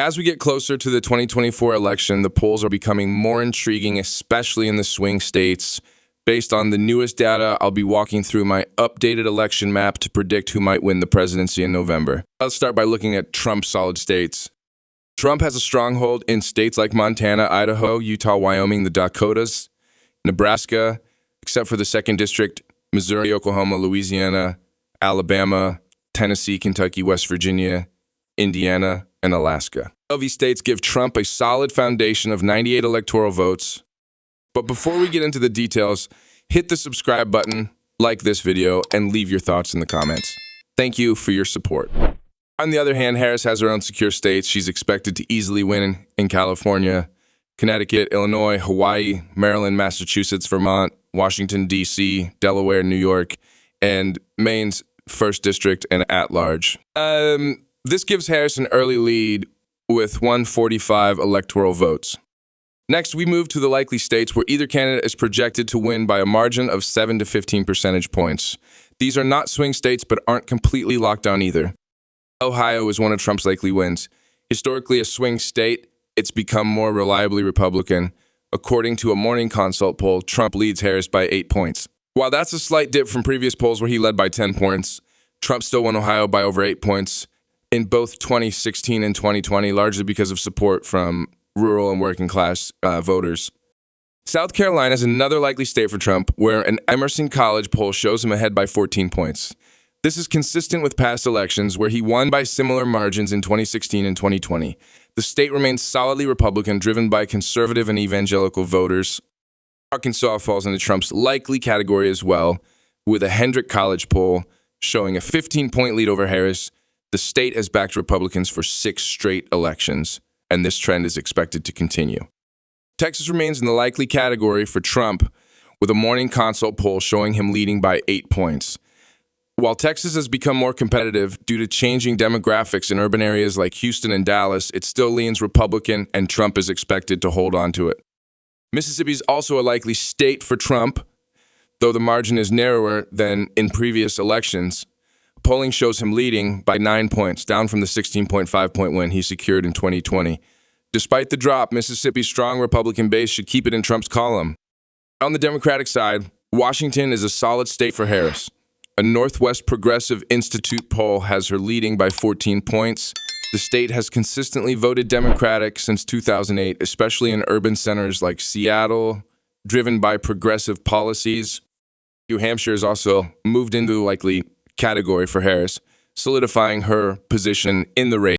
As we get closer to the 2024 election, the polls are becoming more intriguing, especially in the swing states. Based on the newest data, I'll be walking through my updated election map to predict who might win the presidency in November. Let's start by looking at Trump's solid states. Trump has a stronghold in states like Montana, Idaho, Utah, Wyoming, the Dakotas, Nebraska, except for the 2nd District, Missouri, Oklahoma, Louisiana, Alabama, Tennessee, Kentucky, West Virginia, Indiana, and Alaska. All these states give Trump a solid foundation of 98 electoral votes. But before we get into the details, hit the subscribe button, like this video, and leave your thoughts in the comments. Thank you for your support. On the other hand, Harris has her own secure states. She's expected to easily win in California, Connecticut, Illinois, Hawaii, Maryland, Massachusetts, Vermont, Washington, D.C., Delaware, New York, and Maine's 1st District and at large. This gives Harris an early lead with 145 electoral votes. Next, we move to the likely states where either candidate is projected to win by a margin of 7 to 15 percentage points. These are not swing states, but aren't completely locked down either. Ohio is one of Trump's likely wins. Historically a swing state, it's become more reliably Republican. According to a Morning Consult poll, Trump leads Harris by 8 points. While that's a slight dip from previous polls where he led by 10 points, Trump still won Ohio by over 8 points in both 2016 and 2020, largely because of support from rural and working class voters. South Carolina is another likely state for Trump, where an Emerson College poll shows him ahead by 14 points. This is consistent with past elections, where he won by similar margins in 2016 and 2020. The state remains solidly Republican, driven by conservative and evangelical voters. Arkansas falls into Trump's likely category as well, with a Hendrick College poll showing a 15-point lead over Harris. The state has backed Republicans for 6 straight elections, and this trend is expected to continue. Texas remains in the likely category for Trump, with a Morning Consult poll showing him leading by 8 points. While Texas has become more competitive due to changing demographics in urban areas like Houston and Dallas, it still leans Republican, and Trump is expected to hold on to it. Mississippi is also a likely state for Trump, though the margin is narrower than in previous elections. Polling shows him leading by 9 points, down from the 16.5-point win he secured in 2020. Despite the drop, Mississippi's strong Republican base should keep it in Trump's column. On the Democratic side, Washington is a solid state for Harris. A Northwest Progressive Institute poll has her leading by 14 points. The state has consistently voted Democratic since 2008, especially in urban centers like Seattle, driven by progressive policies. New Hampshire has also moved into the likely category for Harris, solidifying her position in the race.